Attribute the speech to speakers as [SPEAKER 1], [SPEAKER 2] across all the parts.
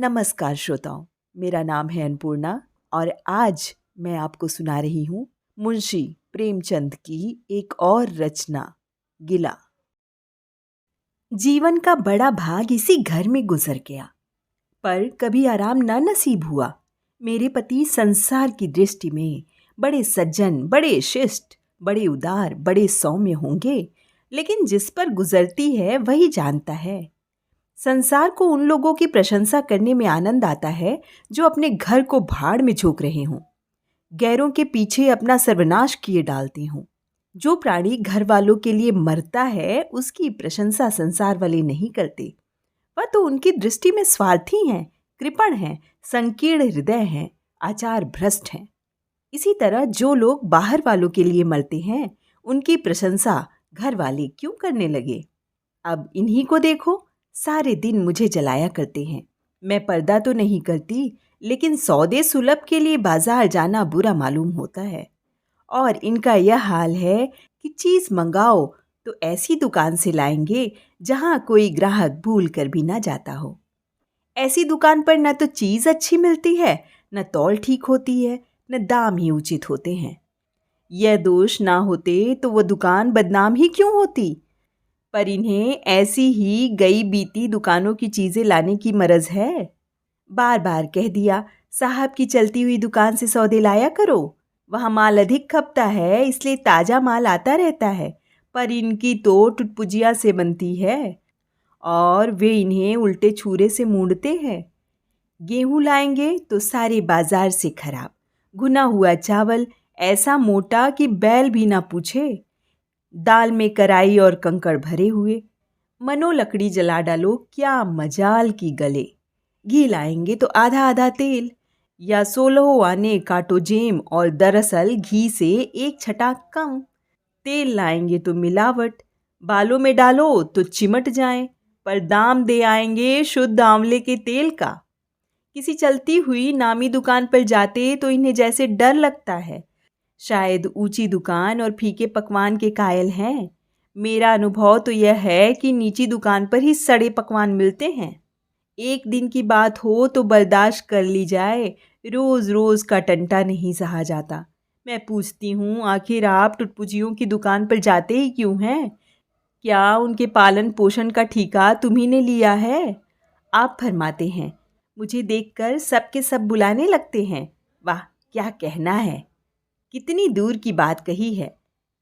[SPEAKER 1] नमस्कार श्रोताओं, मेरा नाम है अन्नपूर्णा और आज मैं आपको सुना रही हूँ मुंशी प्रेमचंद की एक और रचना गिला। जीवन का बड़ा भाग इसी घर में गुजर गया, पर कभी आराम न नसीब हुआ। मेरे पति संसार की दृष्टि में बड़े सज्जन, बड़े शिष्ट, बड़े उदार, बड़े सौम्य होंगे, लेकिन जिस पर गुजरती है वही जानता है। संसार को उन लोगों की प्रशंसा करने में आनंद आता है जो अपने घर को भाड़ में झोंक रहे हों, गैरों के पीछे अपना सर्वनाश किए डालते हों। जो प्राणी घर वालों के लिए मरता है उसकी प्रशंसा संसार वाले नहीं करते। वह तो उनकी दृष्टि में स्वार्थी हैं, कृपण हैं, संकीर्ण हृदय हैं, आचार भ्रष्ट हैं। इसी तरह जो लोग बाहर वालों के लिए मरते हैं उनकी प्रशंसा घर वाले क्यों करने लगे। अब इन्हीं को देखो, सारे दिन मुझे जलाया करते हैं। मैं पर्दा तो नहीं करती, लेकिन सौदे सुलभ के लिए बाजार जाना बुरा मालूम होता है। और इनका यह हाल है कि चीज़ मंगाओ तो ऐसी दुकान से लाएंगे जहां कोई ग्राहक भूल कर भी ना जाता हो। ऐसी दुकान पर न तो चीज़ अच्छी मिलती है, न तौल ठीक होती है, न दाम ही उचित होते हैं। यह दोष ना होते तो वह दुकान बदनाम ही क्यों होती। पर इन्हें ऐसी ही गई बीती दुकानों की चीज़ें लाने की मरज है। बार बार कह दिया, साहब की चलती हुई दुकान से सौदे लाया करो, वहाँ माल अधिक खपता है इसलिए ताज़ा माल आता रहता है। पर इनकी तो टुटपुजिया से बनती है और वे इन्हें उल्टे छुरे से मूंढते हैं। गेहूं लाएंगे तो सारे बाजार से खराब, भुना हुआ चावल ऐसा मोटा कि बैल भी ना पूछे, दाल में कराई और कंकड़ भरे हुए। मनो लकड़ी जला डालो, क्या मजाल की गले। घी लाएंगे तो आधा आधा तेल, या 16 आने काटो जेम और दरअसल घी से एक छटा कम। तेल लाएंगे तो मिलावट, बालों में डालो तो चिमट जाए, पर दाम दे आएंगे शुद्ध आंवले के तेल का। किसी चलती हुई नामी दुकान पर जाते तो इन्हें जैसे डर लगता है, शायद ऊंची दुकान और फीके पकवान के कायल हैं। मेरा अनुभव तो यह है कि नीची दुकान पर ही सड़े पकवान मिलते हैं। एक दिन की बात हो तो बर्दाश्त कर ली जाए, रोज रोज का टंटा नहीं सहा जाता। मैं पूछती हूँ, आखिर आप टुटपुजियों की दुकान पर जाते ही क्यों हैं? क्या उनके पालन पोषण का ठेका तुम्ही ने लिया है? आप फरमाते हैं, मुझे देखकर सबके सब बुलाने लगते हैं। वाह, क्या कहना है, कितनी दूर की बात कही है।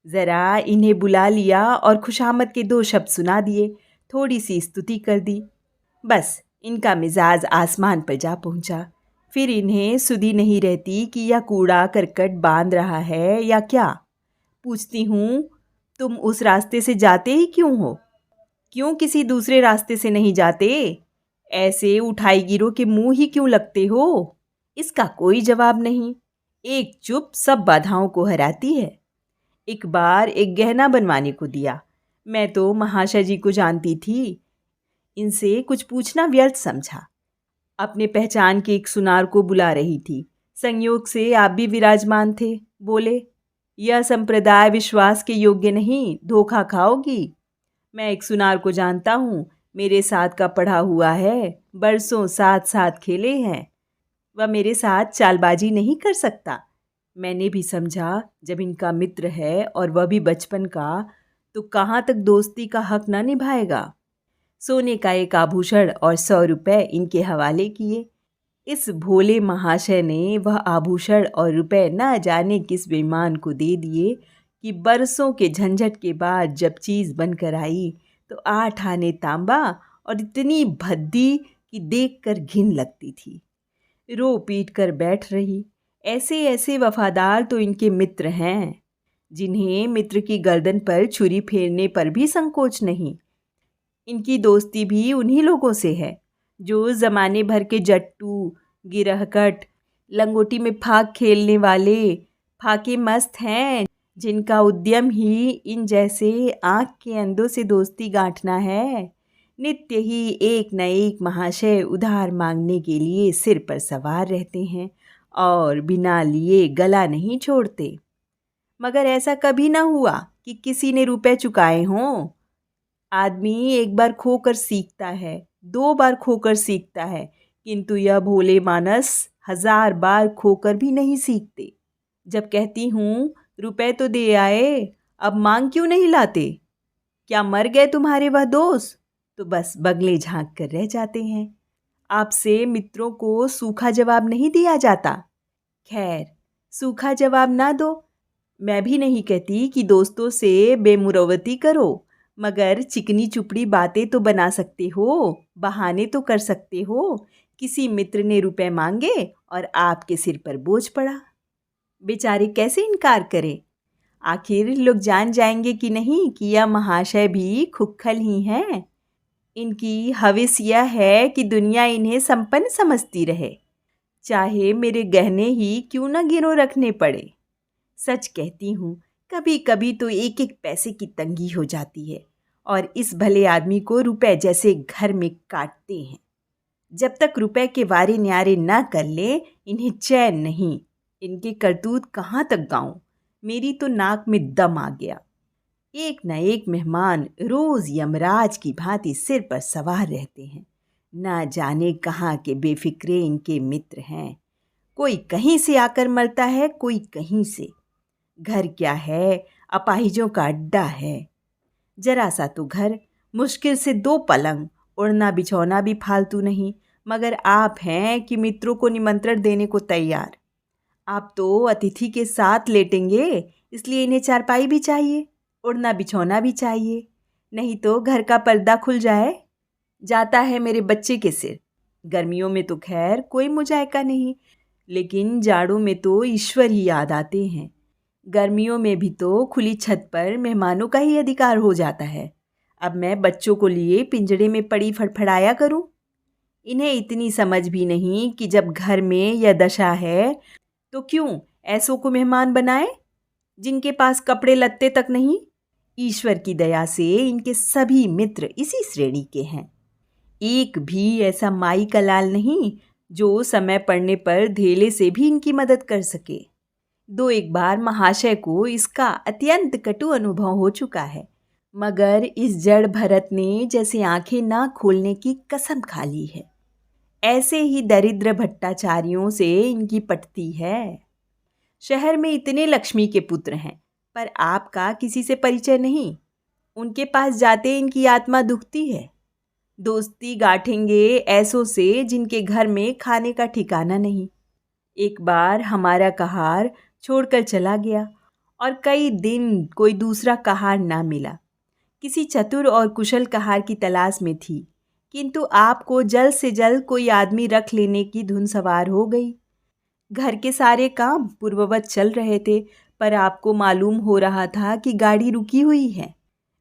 [SPEAKER 1] ज़रा इन्हें बुला लिया और खुशामद के 2 शब्द सुना दिए, थोड़ी सी स्तुति कर दी, बस इनका मिजाज आसमान पर जा पहुंचा। फिर इन्हें सुधी नहीं रहती कि यह कूड़ा करकट बांध रहा है या क्या। पूछती हूँ, तुम उस रास्ते से जाते ही क्यों हो? क्यों किसी दूसरे रास्ते से नहीं जाते? ऐसे उठाई गिरो के मुंह ही क्यों लगते हो? इसका कोई जवाब नहीं। एक चुप सब बाधाओं को हराती है। एक बार एक गहना बनवाने को दिया। मैं तो महाशय जी को जानती थी, इनसे कुछ पूछना व्यर्थ समझा। अपने पहचान के एक सुनार को बुला रही थी, संयोग से आप भी विराजमान थे। बोले, यह संप्रदाय विश्वास के योग्य नहीं, धोखा खाओगी। मैं एक सुनार को जानता हूँ, मेरे साथ का पढ़ा हुआ है, बरसों साथ साथ खेले हैं। वह मेरे साथ चालबाजी नहीं कर सकता। मैंने भी समझा, जब इनका मित्र है और वह भी बचपन का, तो कहाँ तक दोस्ती का हक ना निभाएगा। सोने का एक आभूषण और 100 रुपये इनके हवाले किए। इस भोले महाशय ने वह आभूषण और रुपए न जाने किस बेईमान को दे दिए कि बरसों के झंझट के बाद जब चीज़ बनकर आई तो 8 आने तांबा और इतनी भद्दी कि देखकर घिन लगती थी। रो पीट कर बैठ रही। ऐसे ऐसे वफादार तो इनके मित्र हैं, जिन्हें मित्र की गर्दन पर छुरी फेरने पर भी संकोच नहीं। इनकी दोस्ती भी उन्हीं लोगों से है जो ज़माने भर के जट्टू, गिरहकट, लंगोटी में फाक खेलने वाले फाके मस्त हैं, जिनका उद्यम ही इन जैसे आँख के अंधों से दोस्ती गांठना है। नित्य ही एक न एक महाशय उधार मांगने के लिए सिर पर सवार रहते हैं और बिना लिए गला नहीं छोड़ते। मगर ऐसा कभी न हुआ कि किसी ने रुपए चुकाए हों। आदमी एक बार खोकर सीखता है, 2 बार खोकर सीखता है, किंतु यह भोले मानस 1000 बार खोकर भी नहीं सीखते। जब कहती हूँ रुपए तो दे आए, अब मांग क्यों नहीं लाते? क्या मर गए तुम्हारे वह दोस्त? तो बस बगले झांक कर रह जाते हैं। आपसे मित्रों को सूखा जवाब नहीं दिया जाता। खैर, सूखा जवाब ना दो। मैं भी नहीं कहती कि दोस्तों से बेमुरवती करो, मगर चिकनी चुपड़ी बातें तो बना सकते हो, बहाने तो कर सकते हो। किसी मित्र ने रुपए मांगे और आपके सिर पर बोझ पड़ा। बेचारे कैसे इनकार करें? आखिर लोग जान जाएंगे कि नहीं कि यह महाशय भी खुक्खल ही हैं। इनकी हविस यह है कि दुनिया इन्हें संपन्न समझती रहे, चाहे मेरे गहने ही क्यों न गिरव रखने पड़े। सच कहती हूँ, कभी कभी तो एक एक पैसे की तंगी हो जाती है और इस भले आदमी को रुपए जैसे घर में काटते हैं। जब तक रुपए के वारे न्यारे ना कर ले, इन्हें चैन नहीं। इनके करतूत कहाँ तक गाऊं? मेरी तो नाक में दम आ गया। एक न एक मेहमान रोज यमराज की भांति सिर पर सवार रहते हैं। ना जाने कहाँ के बेफिक्रे इनके मित्र हैं। कोई कहीं से आकर मरता है, कोई कहीं से। घर क्या है, अपाहिजों का अड्डा है। जरा सा तो घर, मुश्किल से 2 पलंग, ओढ़ना बिछौना भी फालतू नहीं, मगर आप हैं कि मित्रों को निमंत्रण देने को तैयार। आप तो अतिथि के साथ लेटेंगे, इसलिए इन्हें चारपाई भी चाहिए, ओढ़ना बिछौना भी चाहिए, नहीं तो घर का पर्दा खुल जाए। जाता है मेरे बच्चे के सिर। गर्मियों में तो खैर कोई मुजायका नहीं, लेकिन जाड़ों में तो ईश्वर ही याद आते हैं। गर्मियों में भी तो खुली छत पर मेहमानों का ही अधिकार हो जाता है। अब मैं बच्चों को लिए पिंजड़े में पड़ी फड़फड़ाया करूं? इन्हें इतनी समझ भी नहीं कि जब घर में यह दशा है तो क्यों ऐसों को मेहमान बनाए जिनके पास कपड़े लत्ते तक नहीं। ईश्वर की दया से इनके सभी मित्र इसी श्रेणी के हैं। एक भी ऐसा माई का लाल नहीं जो समय पड़ने पर धेले से भी इनकी मदद कर सके। 2-1 बार महाशय को इसका अत्यंत कटु अनुभव हो चुका है, मगर इस जड़ भरत ने जैसे आंखें ना खोलने की कसम खा ली है। ऐसे ही दरिद्र भट्टाचार्यों से इनकी पटती है। शहर में इतने लक्ष्मी के पुत्र हैं, पर आपका किसी से परिचय नहीं। उनके पास जाते इनकी आत्मा दुखती है। दोस्ती गांठेंगे ऐसों से जिनके घर में खाने का ठिकाना नहीं। एक बार हमारा कहार छोड़कर चला गया और कई दिन कोई दूसरा कहार ना मिला। किसी चतुर और कुशल कहार की तलाश में थी, किंतु आपको जल्द से जल्द कोई आदमी रख लेने की धुन सवार हो गई। घर के सारे काम पूर्ववत चल रहे थे, पर आपको मालूम हो रहा था कि गाड़ी रुकी हुई है।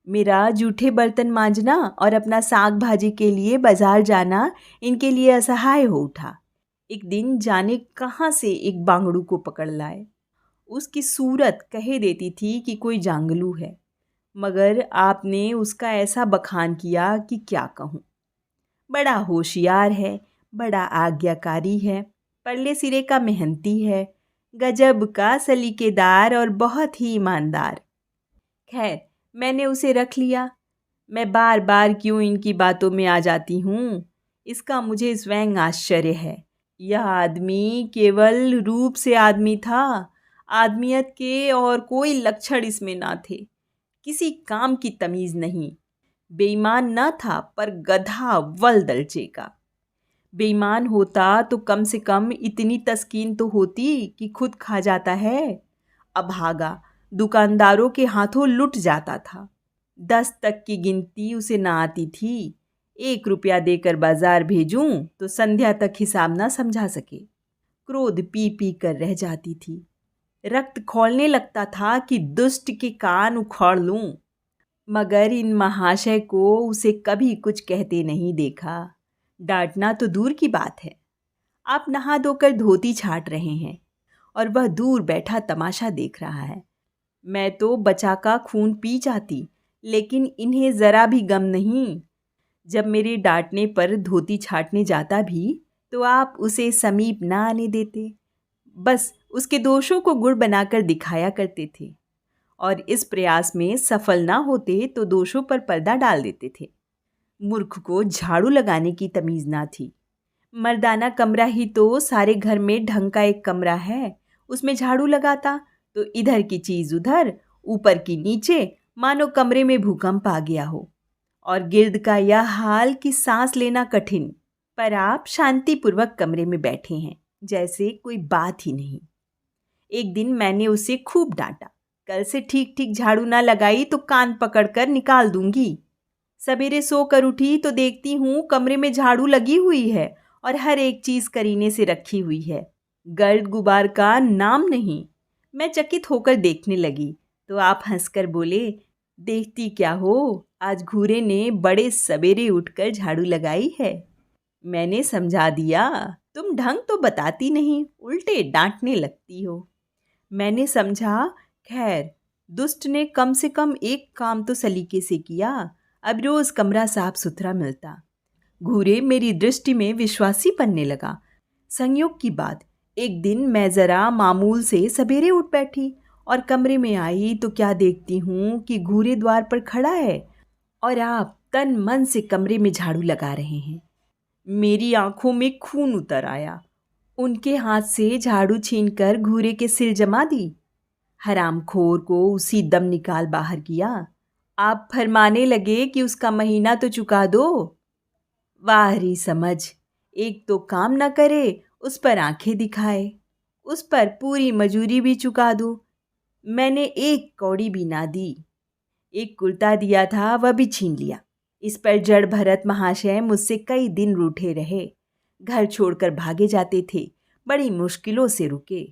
[SPEAKER 1] मेरा जूठे बर्तन मांजना और अपना साग भाजी के लिए बाजार जाना इनके लिए असहाय हो उठा। एक दिन जाने कहाँ से एक बांगड़ू को पकड़ लाए। उसकी सूरत कहे देती थी कि कोई जांगलू है, मगर आपने उसका ऐसा बखान किया कि क्या कहूँ। बड़ा होशियार है, बड़ा आज्ञाकारी है, परले सिरे का मेहनती है, गजब का सलीकेदार और बहुत ही ईमानदार। खैर, मैंने उसे रख लिया। मैं बार बार क्यों इनकी बातों में आ जाती हूँ, इसका मुझे स्वयं आश्चर्य है। यह आदमी केवल रूप से आदमी था, आदमियत के और कोई लक्षण इसमें ना थे। किसी काम की तमीज़ नहीं। बेईमान न था, पर गधा अव्वल दर्जे का। बेईमान होता तो कम से कम इतनी तस्कीन तो होती कि खुद खा जाता है। अभागा दुकानदारों के हाथों लुट जाता था। 10 तक की गिनती उसे ना आती थी। 1 रुपया देकर बाजार भेजूं तो संध्या तक हिसाब ना समझा सके। क्रोध पी पी कर रह जाती थी। रक्त खौलने लगता था कि दुष्ट के कान उखाड़ लूं, मगर इन महाशय को उसे कभी कुछ कहते नहीं देखा। डांटना तो दूर की बात है। आप नहा धोकर धोती छाट रहे हैं और वह दूर बैठा तमाशा देख रहा है। मैं तो बचा का खून पी जाती, लेकिन इन्हें ज़रा भी गम नहीं। जब मेरे डांटने पर धोती छाटने जाता भी तो आप उसे समीप ना आने देते, बस उसके दोषों को गुड़ बनाकर दिखाया करते थे, और इस प्रयास में सफल ना होते तो दोषों पर पर्दा डाल देते थे। मूर्ख को झाड़ू लगाने की तमीज़ ना थी। मर्दाना कमरा ही तो सारे घर में ढंग का एक कमरा है। उसमें झाड़ू लगाता तो इधर की चीज उधर, ऊपर की नीचे, मानो कमरे में भूकंप आ गया हो। और गिर्द का यह हाल कि सांस लेना कठिन। पर आप शांतिपूर्वक कमरे में बैठे हैं, जैसे कोई बात ही नहीं। एक दिन मैंने उसे खूब डांटा, कल से ठीक ठीक झाड़ू ना लगाई तो कान पकड़कर निकाल दूंगी। सवेरे सोकर उठी तो देखती हूँ कमरे में झाड़ू लगी हुई है और हर एक चीज करीने से रखी हुई है। गर्द गुबार का नाम नहीं। मैं चकित होकर देखने लगी तो आप हंसकर बोले, देखती क्या हो, आज घूरे ने बड़े सवेरे उठकर झाड़ू लगाई है। मैंने समझा दिया, तुम ढंग तो बताती नहीं, उल्टे डांटने लगती हो। मैंने समझा, खैर दुष्ट ने कम से कम एक काम तो सलीके से किया, अब रोज कमरा साफ सुथरा मिलता। घूरे मेरी दृष्टि में विश्वासी बनने लगा। संयोग की बात, एक दिन मैं जरा मामूल से सवेरे उठ बैठी और कमरे में आई तो क्या देखती हूँ कि घूरे द्वार पर खड़ा है और आप तन मन से कमरे में झाड़ू लगा रहे हैं। मेरी आंखों में खून उतर आया। उनके हाथ से झाड़ू छीनकर घूरे के सिर जमा दी। हरामखोर को उसी दम निकाल बाहर किया। आप फरमाने लगे कि उसका महीना तो चुका दो। वाह री समझ, एक तो काम न करे, उस पर आंखें दिखाए, उस पर पूरी मजूरी भी चुका दूं। मैंने एक कौड़ी भी ना दी। एक कुर्ता दिया था वह भी छीन लिया। इस पर जड़ भरत महाशय मुझसे कई दिन रूठे रहे। घर छोड़कर भागे जाते थे, बड़ी मुश्किलों से रुके।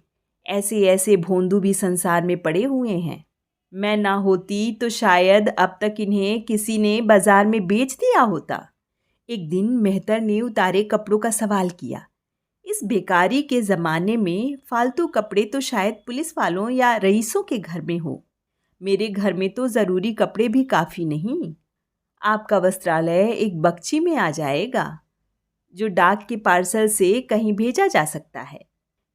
[SPEAKER 1] ऐसे ऐसे भोंदू भी संसार में पड़े हुए हैं। मैं ना होती तो शायद अब तक इन्हें किसी ने बाजार में बेच दिया होता। एक दिन मेहतर ने उतारे कपड़ों का सवाल किया। इस बेकारी के ज़माने में फालतू कपड़े तो शायद पुलिस वालों या रईसों के घर में हो। मेरे घर में तो ज़रूरी कपड़े भी काफ़ी नहीं। आपका वस्त्रालय एक बक्ची में आ जाएगा, जो डाक के पार्सल से कहीं भेजा जा सकता है।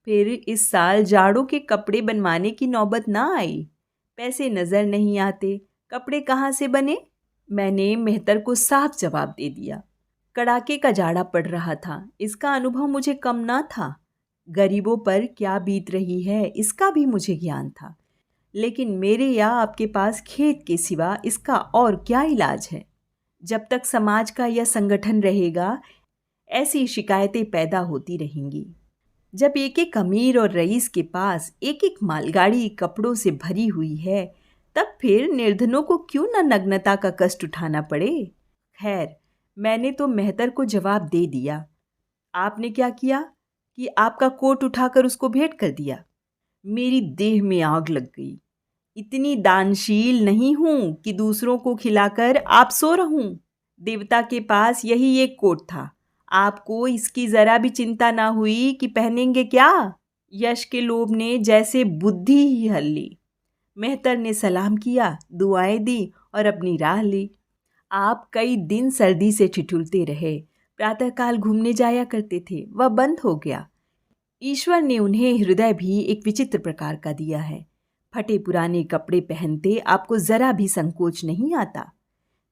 [SPEAKER 1] फिर इस साल जाड़ों के कपड़े बनवाने की नौबत ना आई। पैसे नज़र नहीं आते, कपड़े कहाँ से बने? मैंने मेहतर को साफ जवाब दे दिया। कड़ाके का जाड़ा पड़ रहा था, इसका अनुभव मुझे कम ना था। गरीबों पर क्या बीत रही है इसका भी मुझे ज्ञान था। लेकिन मेरे या आपके पास खेत के सिवा इसका और क्या इलाज है? जब तक समाज का यह संगठन रहेगा, ऐसी शिकायतें पैदा होती रहेंगी। जब एक एक अमीर और रईस के पास एक एक मालगाड़ी कपड़ों से भरी हुई है, तब फिर निर्धनों को क्यों न नग्नता का कष्ट उठाना पड़े? खैर, मैंने तो मेहतर को जवाब दे दिया। आपने क्या किया कि आपका कोट उठाकर उसको भेंट कर दिया। मेरी देह में आग लग गई। इतनी दानशील नहीं हूं कि दूसरों को खिलाकर आप सो रहूं। देवता के पास यही एक कोट था, आपको इसकी जरा भी चिंता ना हुई कि पहनेंगे क्या। यश के लोभ ने जैसे बुद्धि ही हल ली। मेहतर ने सलाम किया, दुआएं दी और अपनी राह ली। आप कई दिन सर्दी से ठिठुरते रहे। प्रातःकाल घूमने जाया करते थे, वह बंद हो गया। ईश्वर ने उन्हें हृदय भी एक विचित्र प्रकार का दिया है। फटे पुराने कपड़े पहनते आपको जरा भी संकोच नहीं आता।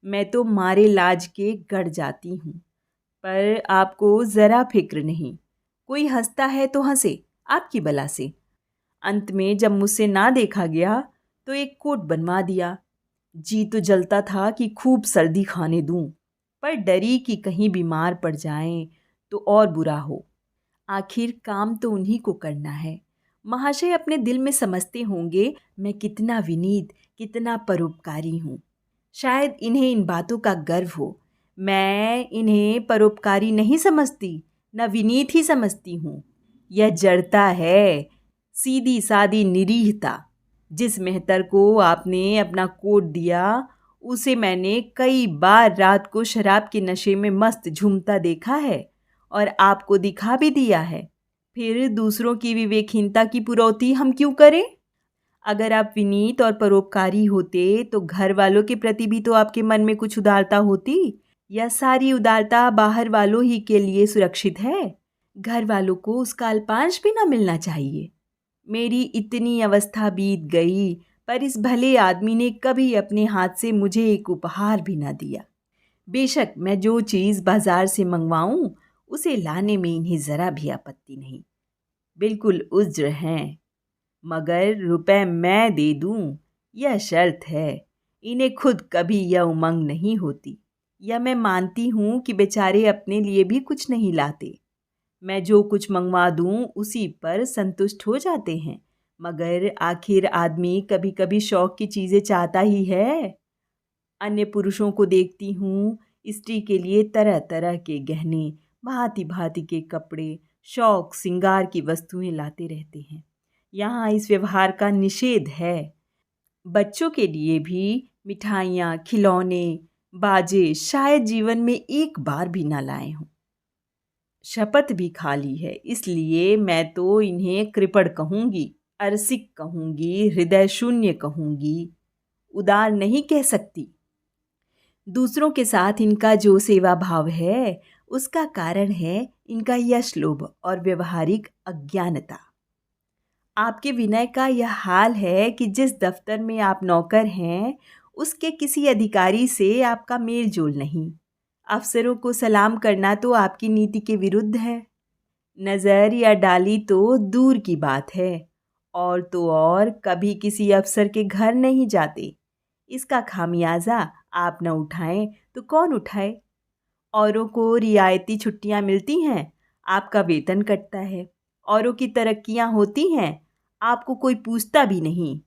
[SPEAKER 1] मैं तो मारे लाज के गड़ जाती हूँ, पर आपको जरा फिक्र नहीं। कोई हंसता है तो हंसे, आपकी बला से। अंत में जब मुझसे ना देखा गया तो एक कोट बनवा दिया। जी तो जलता था कि खूब सर्दी खाने दूं, पर डरी कि कहीं बीमार पड़ जाएं तो और बुरा हो। आखिर काम तो उन्हीं को करना है। महाशय अपने दिल में समझते होंगे मैं कितना विनीत, कितना परोपकारी हूँ। शायद इन्हें इन बातों का गर्व हो। मैं इन्हें परोपकारी नहीं समझती, न विनीत ही समझती हूँ। यह जड़ता है, सीधी सादी निरीहता। जिस मेहतर को आपने अपना कोट दिया, उसे मैंने कई बार रात को शराब के नशे में मस्त झूमता देखा है और आपको दिखा भी दिया है। फिर दूसरों की विवेकहीनता की पुरौती हम क्यों करें? अगर आप विनीत और परोपकारी होते तो घर वालों के प्रति भी तो आपके मन में कुछ उदारता होती। या सारी उदारता बाहर वालों ही के लिए सुरक्षित है? घर वालों को उसका अल्पांश भी ना मिलना चाहिए। मेरी इतनी अवस्था बीत गई, पर इस भले आदमी ने कभी अपने हाथ से मुझे एक उपहार भी ना दिया। बेशक मैं जो चीज़ बाजार से मंगवाऊं उसे लाने में इन्हें ज़रा भी आपत्ति नहीं, बिल्कुल उज्र हैं। मगर रुपए मैं दे दूं, यह शर्त है। इन्हें खुद कभी यह उमंग नहीं होती। या मैं मानती हूँ कि बेचारे अपने लिए भी कुछ नहीं लाते। मैं जो कुछ मंगवा दूं उसी पर संतुष्ट हो जाते हैं। मगर आखिर आदमी कभी कभी शौक की चीज़ें चाहता ही है। अन्य पुरुषों को देखती हूँ, स्त्री के लिए तरह तरह के गहने, भांति भांति के कपड़े, शौक श्रृंगार की वस्तुएं लाते रहते हैं। यहाँ इस व्यवहार का निषेध है। बच्चों के लिए भी मिठाइयाँ, खिलौने, बाजे शायद जीवन में एक बार भी ना लाए हों। शपथ भी खा ली है, इसलिए मैं तो इन्हें कृपण कहूँगी, अरसिक कहूँगी, हृदय शून्य कहूँगी, उदार नहीं कह सकती। दूसरों के साथ इनका जो सेवा भाव है, उसका कारण है इनका यश लोभ और व्यवहारिक अज्ञानता। आपके विनय का यह हाल है कि जिस दफ्तर में आप नौकर हैं, उसके किसी अधिकारी से आपका मेल जोल नहीं। अफसरों को सलाम करना तो आपकी नीति के विरुद्ध है। नज़र या डाली तो दूर की बात है, और तो और कभी किसी अफसर के घर नहीं जाते। इसका खामियाजा आप न उठाएं तो कौन उठाए। औरों को रियायती छुट्टियां मिलती हैं, आपका वेतन कटता है। औरों की तरक्कियां होती हैं, आपको कोई पूछता भी नहीं।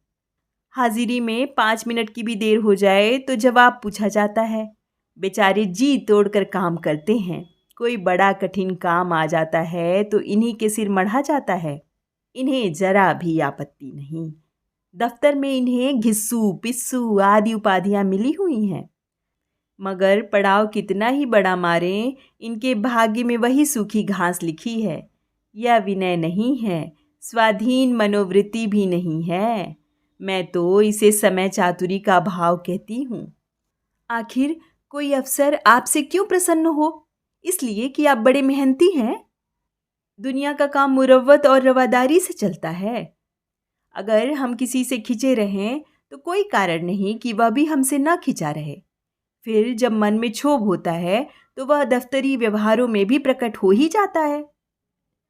[SPEAKER 1] हाजिरी में 5 मिनट की भी देर हो जाए तो जवाब पूछा जाता है। बेचारे जी तोड़कर काम करते हैं। कोई बड़ा कठिन काम आ जाता है तो इन्हीं के सिर मढ़ा जाता है। इन्हें जरा भी आपत्ति नहीं। दफ्तर में इन्हें घिस्सू पिस्सू आदि उपाधियां मिली हुई हैं। मगर पड़ाव कितना ही बड़ा मारें, इनके भाग्य में वही सूखी घास लिखी है। यह विनय नहीं है, स्वाधीन मनोवृत्ति भी नहीं है। मैं तो इसे समय चातुरी का भाव कहती हूँ। आखिर कोई अफसर आपसे क्यों प्रसन्न हो? इसलिए कि आप बड़े मेहनती हैं। दुनिया का काम मुरव्वत और रवादारी से चलता है। अगर हम किसी से खिंचे रहें तो कोई कारण नहीं कि वह भी हमसे न खिंचा रहे। फिर जब मन में क्षोभ होता है तो वह दफ्तरी व्यवहारों में भी प्रकट हो ही जाता है।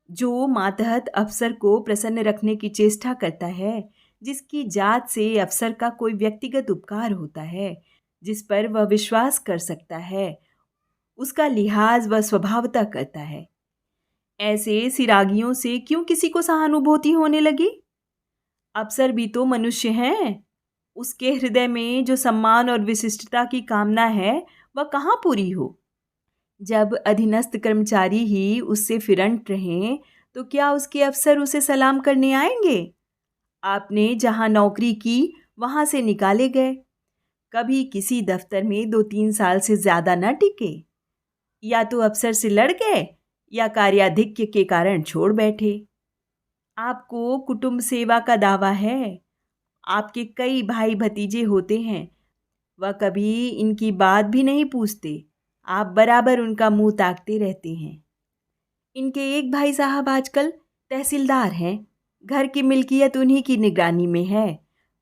[SPEAKER 1] जो मातहत अफसर को प्रसन्न रखने की चेष्टा करता है, जिसकी जात से अफसर का कोई व्यक्तिगत उपकार होता है, जिस पर वह विश्वास कर सकता है, उसका लिहाज वह स्वभावतः करता है। ऐसे सिरागियों से क्यों किसी को सहानुभूति होने लगी? अफसर भी तो मनुष्य हैं। उसके हृदय में जो सम्मान और विशिष्टता की कामना है, वह कहाँ पूरी हो? जब अधीनस्थ कर्मचारी ही उससे फिरंट रहें तो क्या उसके अफसर उसे सलाम करने आएंगे? आपने जहाँ नौकरी की वहाँ से निकाले गए, कभी किसी दफ्तर में 2-3 साल से ज़्यादा न टिके। या तो अफसर से लड़ गए या कार्याधिक्य के कारण छोड़ बैठे। आपको कुटुंब सेवा का दावा है। आपके कई भाई भतीजे होते हैं, वह कभी इनकी बात भी नहीं पूछते। आप बराबर उनका मुंह ताकते रहते हैं। इनके एक भाई साहब आजकल तहसीलदार हैं। घर की मिल्कियत उन्हीं की निगरानी में है।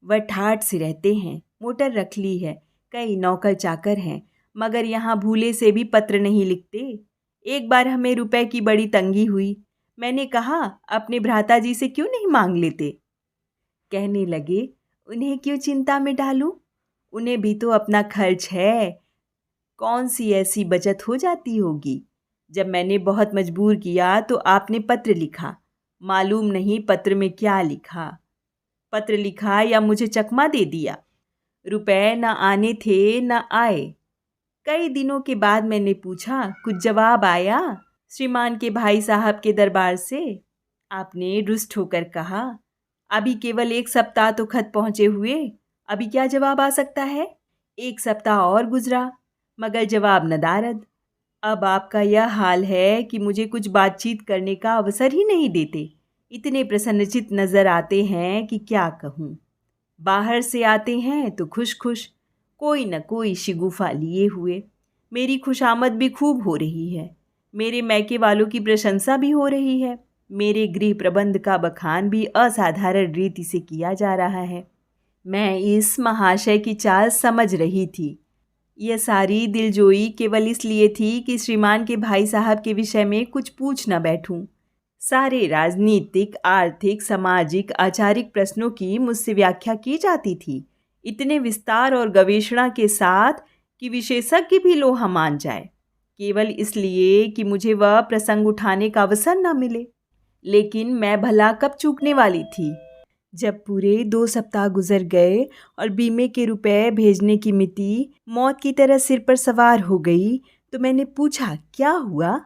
[SPEAKER 1] वह ठाठ से रहते हैं, मोटर रख ली है, कई नौकर चाकर हैं, मगर यहाँ भूले से भी पत्र नहीं लिखते। एक बार हमें रुपए की बड़ी तंगी हुई। मैंने कहा अपने भ्राता जी से क्यों नहीं मांग लेते। कहने लगे उन्हें क्यों चिंता में डालूं, उन्हें भी तो अपना खर्च है। कौन सी ऐसी बचत हो जाती होगी। जब मैंने बहुत मजबूर किया तो आपने पत्र लिखा। मालूम नहीं पत्र में क्या लिखा। पत्र लिखा या मुझे चकमा दे दिया। रुपए न आने थे न आए। कई दिनों के बाद मैंने पूछा, कुछ जवाब आया श्रीमान के भाई साहब के दरबार से? आपने रुष्ट होकर कहा, अभी केवल 1 सप्ताह तो खत पहुँचे हुए, अभी क्या जवाब आ सकता है। 1 सप्ताह और गुजरा मगर जवाब नदारद। अब आपका यह हाल है कि मुझे कुछ बातचीत करने का अवसर ही नहीं देते। इतने प्रसन्नचित नज़र आते हैं कि क्या कहूँ। बाहर से आते हैं तो खुश खुश, कोई न कोई शिगुफा लिए हुए। मेरी खुशामद भी खूब हो रही है। मेरे मैके वालों की प्रशंसा भी हो रही है। मेरे गृह प्रबंध का बखान भी असाधारण रीति से किया जा रहा है। मैं इस महाशय की चाल समझ रही थी। यह सारी दिलजोई केवल इसलिए थी कि श्रीमान के भाई साहब के विषय में कुछ पूछ न बैठूं। सारे राजनीतिक, आर्थिक, सामाजिक, आचारिक प्रश्नों की मुझसे व्याख्या की जाती थी, इतने विस्तार और गवेषणा के साथ कि विशेषज्ञ भी लोहा मान जाए, केवल इसलिए कि मुझे वह प्रसंग उठाने का अवसर न मिले। लेकिन मैं भला कब चूकने वाली थी। जब पूरे 2 सप्ताह गुजर गए और बीमे के रुपए भेजने की मिति मौत की तरह सिर पर सवार हो गई, तो मैंने पूछा, क्या हुआ?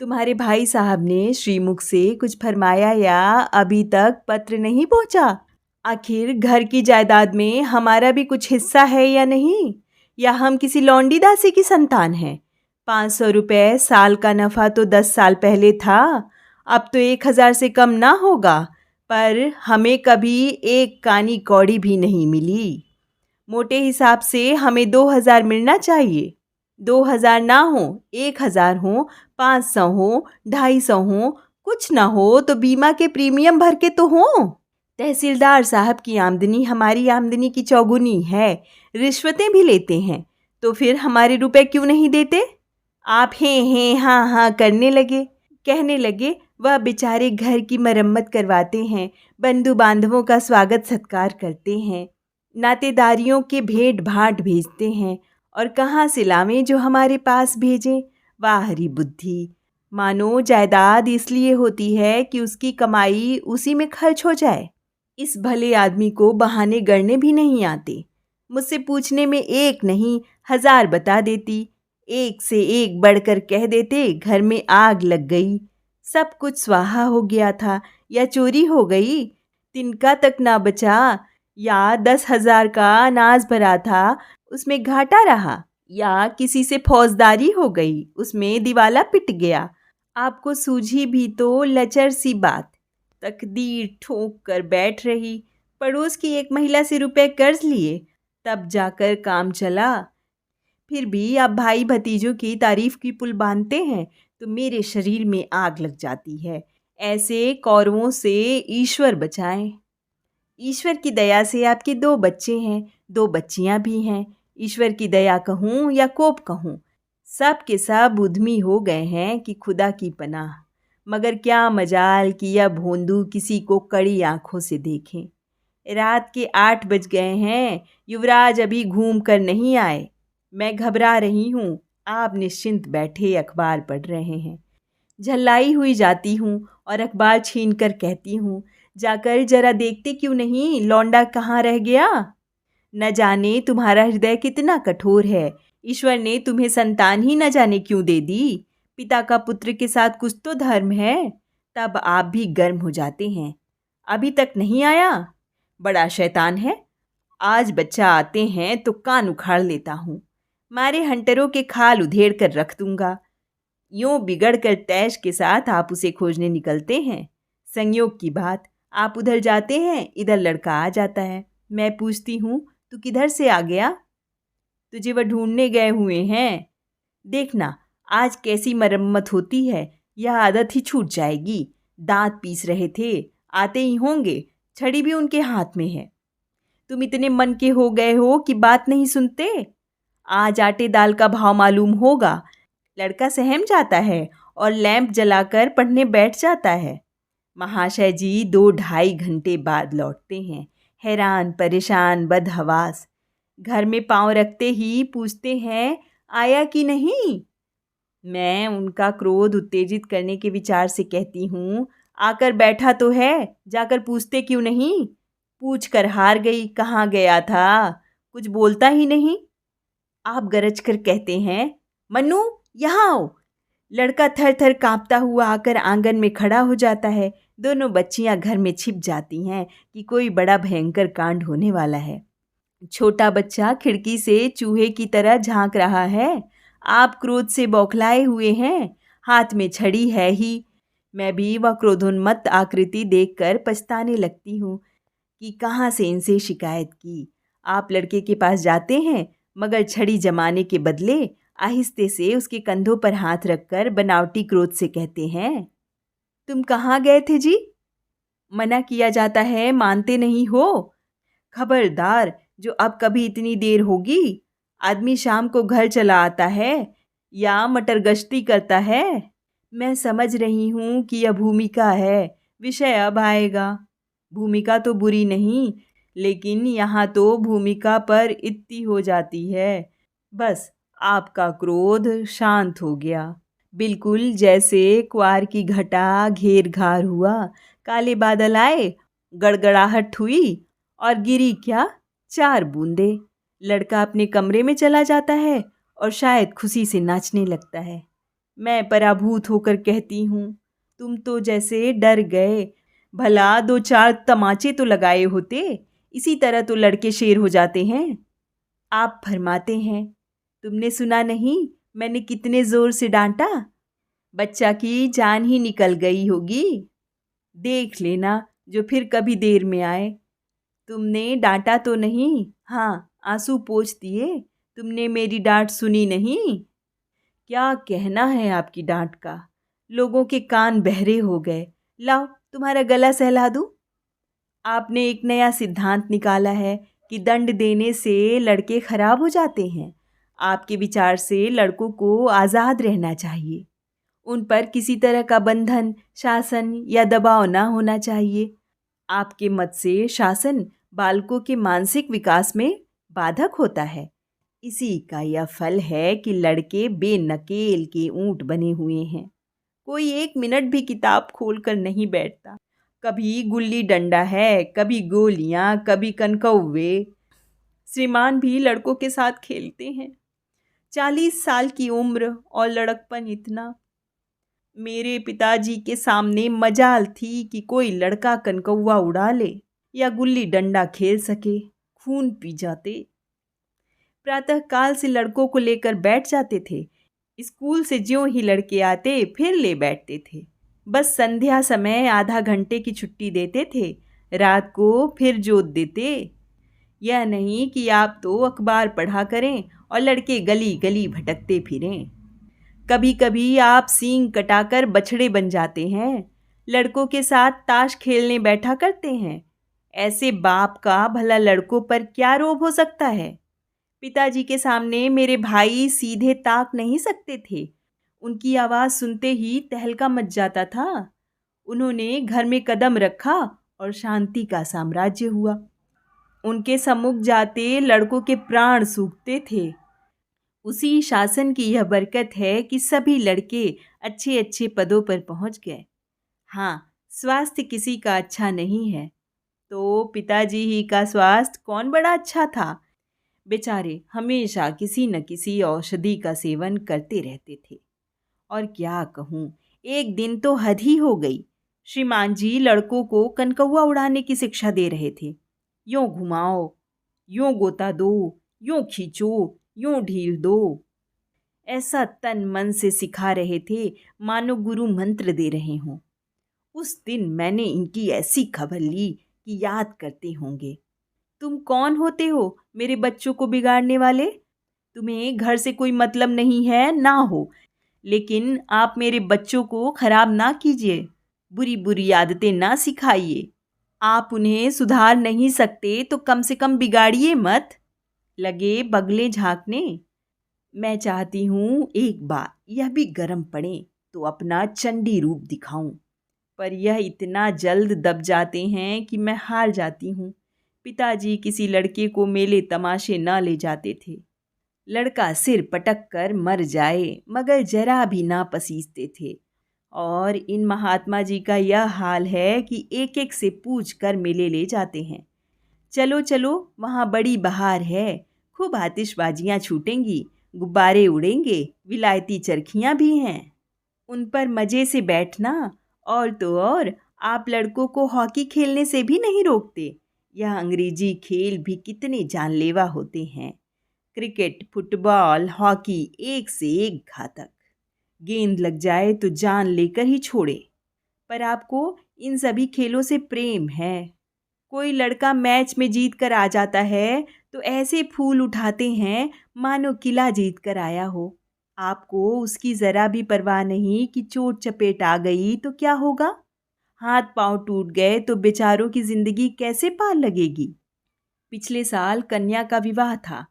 [SPEAKER 1] तुम्हारे भाई साहब ने श्रीमुख से कुछ फरमाया या अभी तक पत्र नहीं पहुंचा? आखिर घर की जायदाद में हमारा भी कुछ हिस्सा है या नहीं? या हम किसी लौंडी दासी की संतान हैं? 500 रुपये साल का नफा तो 10 साल पहले था, अब तो 1,000 से कम ना होगा, पर हमें कभी एक कानी कौड़ी भी नहीं मिली। मोटे हिसाब से हमें 2,000 मिलना चाहिए। 2,000 ना हो, 1,000 हो, 500 हो, 250 हो, कुछ ना हो तो बीमा के प्रीमियम भर के तो हों। तहसीलदार साहब की आमदनी हमारी आमदनी की चौगुनी है, रिश्वतें भी लेते हैं, तो फिर हमारे रुपए क्यों नहीं देते? आप हैं हाँ हाँ करने लगे, कहने लगे वह बेचारे घर की मरम्मत करवाते हैं, बंधु बांधवों का स्वागत सत्कार करते हैं, नातेदारियों के भेंट भाट भेजते हैं, और कहाँ से लावें जो हमारे पास भेजें। वाह हरी बुद्धि! मानो जायदाद इसलिए होती है कि उसकी कमाई उसी में खर्च हो जाए। इस भले आदमी को बहाने गढ़ने भी नहीं आते। मुझसे पूछने में एक नहीं 1,000 बता देती, एक से एक बढ़कर कह देते घर में आग लग गई, सब कुछ स्वाहा हो गया था या चोरी हो गई, तिनका तक ना बचा, या 10,000 का अनाज भरा था उसमें घाटा रहा, या किसी से फौजदारी हो गई उसमें दिवाला पिट गया। आपको सूझी भी तो लचर सी बात। तकदीर ठोक कर बैठ रही, पड़ोस की एक महिला से रुपए कर्ज लिए, तब जाकर काम चला। फिर भी आप भाई भतीजों की तारीफ की पुल बांधते हैं तो मेरे शरीर में आग लग जाती है। ऐसे कौरवों से ईश्वर बचाएं। ईश्वर की दया से आपके 2 बच्चे हैं, 2 बच्चियां भी हैं। ईश्वर की दया कहूँ या कोप कहूँ, सब के सब उद्यमी हो गए हैं कि खुदा की पनाह। मगर क्या मजाल कि यह भोंदू किसी को कड़ी आंखों से देखें। रात के 8 बज गए हैं, युवराज अभी घूम कर नहीं आए। मैं घबरा रही हूँ, आप निश्चिंत बैठे अखबार पढ़ रहे हैं। झल्लाई हुई जाती हूँ और अखबार छीन कर कहती हूँ, जाकर जरा देखते क्यों नहीं लौंडा कहाँ रह गया। न जाने तुम्हारा हृदय कितना कठोर है, ईश्वर ने तुम्हें संतान ही न जाने क्यों दे दी। पिता का पुत्र के साथ कुछ तो धर्म है। तब आप भी गर्म हो जाते हैं। अभी तक नहीं आया? बड़ा शैतान है। आज बच्चा आते हैं तो कान उखाड़ लेता हूँ, मारे हंटरों के खाल उधेड़ कर रख दूंगा। यूं बिगड़ कर तैश के साथ आप उसे खोजने निकलते हैं। संयोग की बात, आप उधर जाते हैं, इधर लड़का आ जाता है। मैं पूछती हूँ, तू किधर से आ गया? तुझे वह ढूंढने गए हुए हैं। देखना आज कैसी मरम्मत होती है, यह आदत ही छूट जाएगी। दांत पीस रहे थे, आते ही होंगे, छड़ी भी उनके हाथ में है। तुम इतने मन के हो गए हो कि बात नहीं सुनते। आज आटे दाल का भाव मालूम होगा। लड़का सहम जाता है और लैंप जलाकर पढ़ने बैठ जाता है। महाशय जी 2-2.5 घंटे बाद लौटते हैं, हैरान परेशान बदहवास। घर में पांव रखते ही पूछते हैं, आया कि नहीं। मैं उनका क्रोध उत्तेजित करने के विचार से कहती हूँ, आकर बैठा तो है, जाकर पूछते क्यों नहीं। पूछ कर हार गई, कहाँ गया था, कुछ बोलता ही नहीं। आप गरज कर कहते हैं, मन्नू यहाँ आओ। लड़का थर थर कांपता हुआ आकर आंगन में खड़ा हो जाता है। दोनों बच्चियां घर में छिप जाती हैं कि कोई बड़ा भयंकर कांड होने वाला है। छोटा बच्चा खिड़की से चूहे की तरह झांक रहा है। आप क्रोध से बौखलाए हुए हैं, हाथ में छड़ी है ही। मैं भी वह क्रोधोन्मत्त आकृति देखकर पछताने लगती हूँ कि कहाँ से इनसे शिकायत की। आप लड़के के पास जाते हैं, मगर छड़ी जमाने के बदले आहिस्ते से उसके कंधों पर हाथ रखकर बनावटी क्रोध से कहते हैं, तुम कहाँ गए थे जी? मना किया जाता है, मानते नहीं हो। खबरदार, जो अब कभी इतनी देर होगी, आदमी शाम को घर चला आता है या मटर गश्ती करता है। मैं समझ रही हूँ कि यह भूमिका है, विषय अब आएगा। भूमिका तो बुरी नहीं, लेकिन यहाँ तो भूमिका पर इतनी हो जाती है। बस आपका क्रोध शांत हो गया, बिल्कुल जैसे क्वार की घटा घेर घार हुआ, काले बादल आए, गड़गड़ाहट हुई और गिरी क्या, 4 बूंदे। लड़का अपने कमरे में चला जाता है और शायद खुशी से नाचने लगता है। मैं पराभूत होकर कहती हूँ, तुम तो जैसे डर गए। भला 2-4 तमाचे तो लगाए होते, इसी तरह तो लड़के शेर हो जाते हैं। आप फरमाते हैं, तुमने सुना नहीं मैंने कितने जोर से डांटा? बच्चा की जान ही निकल गई होगी। देख लेना जो फिर कभी देर में आए। तुमने डांटा तो नहीं? हाँ, आंसू पोंछ दिए। तुमने मेरी डांट सुनी नहीं? क्या कहना है आपकी डांट का? लोगों के कान बहरे हो गए। लाओ तुम्हारा गला सहला दूं। आपने एक नया सिद्धांत निकाला है कि दंड देने से लड़के खराब हो जाते हैं। आपके विचार से लड़कों को आज़ाद रहना चाहिए। उन पर किसी तरह का बंधन, शासन या दबाव ना होना चाहिए। आपके मत से शासन बालकों के मानसिक विकास में बाधक होता है। इसी का यह फल है कि लड़के बेनकेल के ऊंट बने हुए हैं। कोई 1 मिनट भी किताब खोलकर नहीं बैठता। कभी गुल्ली डंडा है, कभी गोलियां, कभी कनकौवे। श्रीमान भी लड़कों के साथ खेलते हैं। 40 साल की उम्र और लड़कपन इतना। मेरे पिताजी के सामने मजाल थी कि कोई लड़का कनकौवा उड़ा ले या गुल्ली डंडा खेल सके। खून पी जाते। प्रातःकाल से लड़कों को लेकर बैठ जाते थे। स्कूल से ज्यों ही लड़के आते फिर ले बैठते थे। बस संध्या समय आधा घंटे की छुट्टी देते थे, रात को फिर जोत देते। यह नहीं कि आप तो अखबार पढ़ा करें और लड़के गली गली भटकते फिरें। कभी कभी आप सींग कटाकर बछड़े बन जाते हैं, लड़कों के साथ ताश खेलने बैठा करते हैं। ऐसे बाप का भला लड़कों पर क्या रोब हो सकता है? पिताजी के सामने मेरे भाई सीधे ताक नहीं सकते थे। उनकी आवाज़ सुनते ही तहलका मच जाता था। उन्होंने घर में कदम रखा और शांति का साम्राज्य हुआ। उनके सम्मुख जाते लड़कों के प्राण सूखते थे। उसी शासन की यह बरकत है कि सभी लड़के अच्छे अच्छे पदों पर पहुंच गए। हाँ, स्वास्थ्य किसी का अच्छा नहीं है तो पिताजी ही का स्वास्थ्य कौन बड़ा अच्छा था। बेचारे हमेशा किसी न किसी औषधि का सेवन करते रहते थे। और क्या कहूँ, एक दिन तो हद ही हो गई। श्रीमान जी लड़कों को कनकौवा उड़ाने की शिक्षा दे रहे थे। यूं घुमाओ, यूं गोता दो, यूं खींचो, यूं ढील दो। ऐसा तन मन से सिखा रहे थे मानो गुरु मंत्र दे रहे हों। उस दिन मैंने इनकी ऐसी खबर ली कि याद करते होंगे। तुम कौन होते हो मेरे बच्चों को बिगाड़ने वाले? तुम्हें घर से कोई मतलब नहीं है ना हो, लेकिन आप मेरे बच्चों को खराब ना कीजिए, बुरी बुरी आदतें ना सिखाइए। आप उन्हें सुधार नहीं सकते तो कम से कम बिगाड़िए मत। लगे बगले झांकने। मैं चाहती हूँ एक बार यह भी गर्म पड़े तो अपना चंडी रूप दिखाऊं, पर यह इतना जल्द दब जाते हैं कि मैं हार जाती हूँ। पिताजी किसी लड़के को मेले तमाशे न ले जाते थे। लड़का सिर पटक कर मर जाए मगर जरा भी ना पसीजते थे। और इन महात्मा जी का यह हाल है कि एक एक से पूछ कर मेले ले जाते हैं। चलो चलो वहाँ बड़ी बहार है, खूब आतिशबाजियाँ छूटेंगी, गुब्बारे उड़ेंगे, विलायती चरखियाँ भी हैं, उन पर मज़े से बैठना। और तो और आप लड़कों को हॉकी खेलने से भी नहीं रोकते। यह अंग्रेजी खेल भी कितने जानलेवा होते हैं। क्रिकेट, फुटबॉल, हॉकी एक से एक घातक। गेंद लग जाए तो जान लेकर ही छोड़े। पर आपको इन सभी खेलों से प्रेम है। कोई लड़का मैच में जीत कर आ जाता है तो ऐसे फूल उठाते हैं मानो किला जीत कर आया हो। आपको उसकी ज़रा भी परवाह नहीं कि चोट चपेट आ गई तो क्या होगा। हाथ पांव टूट गए तो बेचारों की ज़िंदगी कैसे पार लगेगी। पिछले साल कन्या का विवाह था।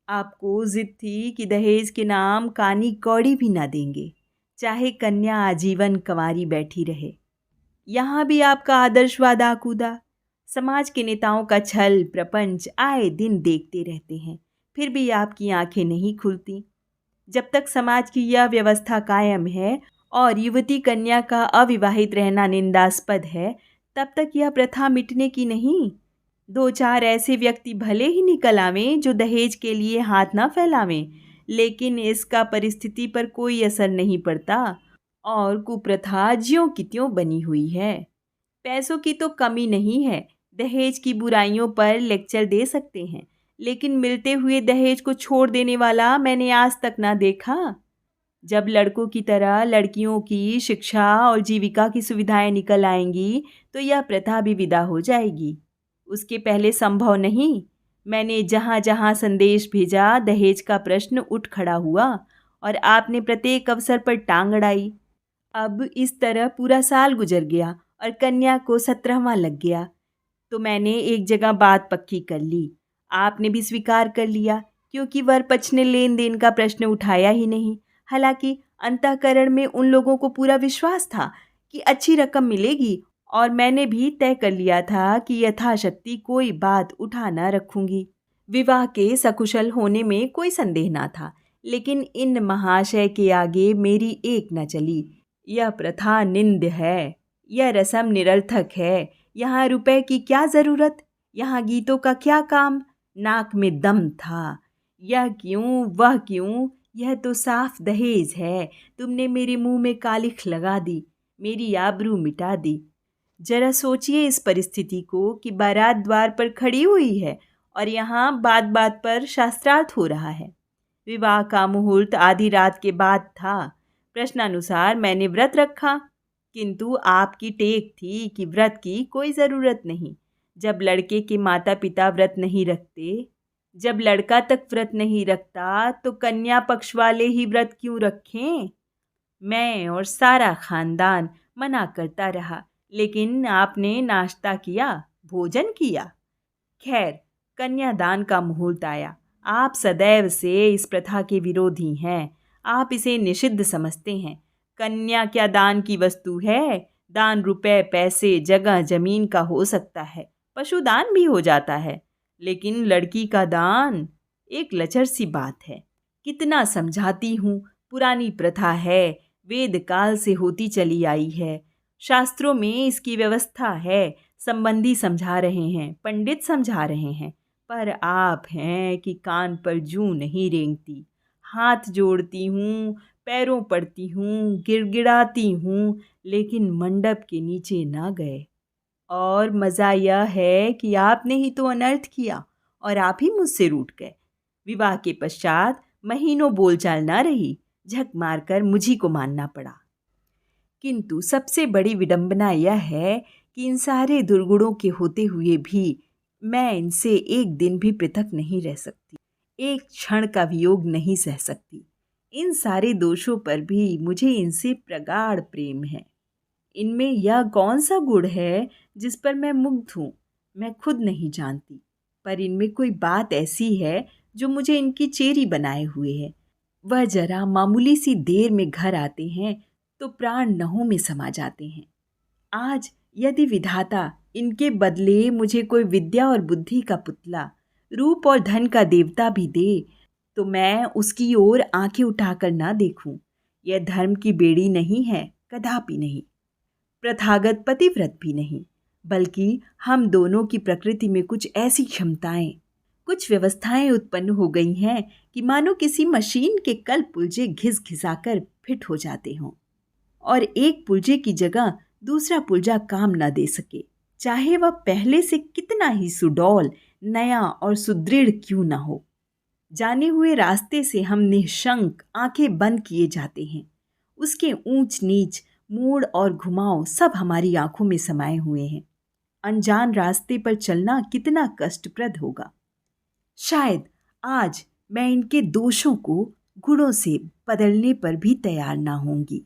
[SPEAKER 1] आपको जिद थी कि दहेज के नाम कानी कौड़ी भी ना देंगे, चाहे कन्या आजीवन कंवारी बैठी रहे। यहाँ भी आपका आदर्शवाद आकूदा। समाज के नेताओं का छल प्रपंच आए दिन देखते रहते हैं, फिर भी आपकी आंखें नहीं खुलती। जब तक समाज की यह व्यवस्था कायम है और युवती कन्या का अविवाहित रहना निंदास्पद है, तब तक यह प्रथा मिटने की नहीं। दो चार ऐसे व्यक्ति भले ही निकल आवें जो दहेज के लिए हाथ ना फैलावें, लेकिन इसका परिस्थिति पर कोई असर नहीं पड़ता और कुप्रथा ज्यों की त्यों बनी हुई है। पैसों की तो कमी नहीं है, दहेज की बुराइयों पर लेक्चर दे सकते हैं, लेकिन मिलते हुए दहेज को छोड़ देने वाला मैंने आज तक ना देखा। जब लड़कों की तरह लड़कियों की शिक्षा और जीविका की सुविधाएं निकल आएंगी तो यह प्रथा भी विदा हो जाएगी। उसके पहले संभव नहीं। मैंने जहाँ जहाँ संदेश भेजा दहेज का प्रश्न उठ खड़ा हुआ और आपने प्रत्येक अवसर पर टांग अड़ाई। अब इस तरह पूरा साल गुजर गया और कन्या को 17वां लग गया तो मैंने एक जगह बात पक्की कर ली। आपने भी स्वीकार कर लिया, क्योंकि वर पक्ष ने लेन देन का प्रश्न उठाया ही नहीं। हालांकि अंतःकरण में उन लोगों को पूरा विश्वास था कि अच्छी रकम मिलेगी और मैंने भी तय कर लिया था कि यथाशक्ति कोई बात उठा न रखूंगी। विवाह के सकुशल होने में कोई संदेह ना था, लेकिन इन महाशय के आगे मेरी एक न चली। यह प्रथा निंद्य है, यह रस्म निरर्थक है। यहाँ रुपए की क्या ज़रूरत, यहाँ गीतों का क्या काम। नाक में दम था। यह क्यों वह क्यों, यह तो साफ दहेज है। तुमने मेरे मुंह में कालिख लगा दी, मेरी आबरू मिटा दी। जरा सोचिए इस परिस्थिति को कि बारात द्वार पर खड़ी हुई है और यहाँ बात बात पर शास्त्रार्थ हो रहा है। विवाह का मुहूर्त आधी रात के बाद था। प्रश्नानुसार मैंने व्रत रखा, किंतु आपकी टेक थी कि व्रत की कोई ज़रूरत नहीं। जब लड़के के माता पिता व्रत नहीं रखते, जब लड़का तक व्रत नहीं रखता, तो कन्या पक्ष वाले ही व्रत क्यों रखें। मैं और सारा खानदान मना करता रहा, लेकिन आपने नाश्ता किया, भोजन किया। खैर, कन्यादान का मुहूर्त आया। आप सदैव से इस प्रथा के विरोधी हैं। आप इसे निषिद्ध समझते हैं। कन्या क्या दान की वस्तु है? दान रुपए पैसे जगह जमीन का हो सकता है, पशुदान भी हो जाता है, लेकिन लड़की का दान एक लचर सी बात है। कितना समझाती हूँ, पुरानी प्रथा है, वेद काल से होती चली आई है। शास्त्रों में इसकी व्यवस्था है, संबंधी समझा रहे हैं, पंडित समझा रहे हैं, पर आप हैं कि कान पर जूं नहीं रेंगती। हाथ जोड़ती हूँ, पैरों पड़ती हूँ, गिड़गिड़ाती हूँ, लेकिन मंडप के नीचे ना गए। और मज़ा यह है कि आपने ही तो अनर्थ किया और आप ही मुझसे रूठ गए। विवाह के पश्चात महीनों बोलचाल ना रही, झक मारकर मुझी को मानना पड़ा। किंतु सबसे बड़ी विडंबना यह है कि इन सारे दुर्गुणों के होते हुए भी मैं इनसे एक दिन भी पृथक नहीं रह सकती, एक क्षण का वियोग नहीं सह सकती। इन सारे दोषों पर भी मुझे इनसे प्रगाढ़ प्रेम है। इनमें यह कौन सा गुण है जिस पर मैं मुग्ध हूँ, मैं खुद नहीं जानती, पर इनमें कोई बात ऐसी है जो मुझे इनकी चेरी बनाए हुए है। वह जरा मामूली सी देर में घर आते हैं तो प्राण नहों में समा जाते हैं। आज यदि विधाता इनके बदले मुझे कोई विद्या और बुद्धि का पुतला, रूप और धन का देवता भी दे, तो मैं उसकी ओर आंखें उठाकर ना देखूं। यह धर्म की बेड़ी नहीं है, कदापि नहीं। प्रथागत पतिव्रत भी नहीं, बल्कि हम दोनों की प्रकृति में कुछ ऐसी क्षमताएं, कुछ व्यवस्थाएं उत्पन्न हो गई हैं कि मानो किसी मशीन के कल पुर्जे घिस घिसाकर फिट हो जाते हों और एक पुर्जे की जगह दूसरा पुर्जा काम न दे सके, चाहे वह पहले से कितना ही सुडौल, नया और सुदृढ़ क्यों न हो। जाने हुए रास्ते से हम निशंक आंखें बंद किए जाते हैं। उसके ऊंच नीच, मोड़ और घुमाव सब हमारी आंखों में समाये हुए हैं। अनजान रास्ते पर चलना कितना कष्टप्रद होगा। शायद आज मैं इनके दोषों को गुणों से बदलने पर भी तैयार ना होंगी।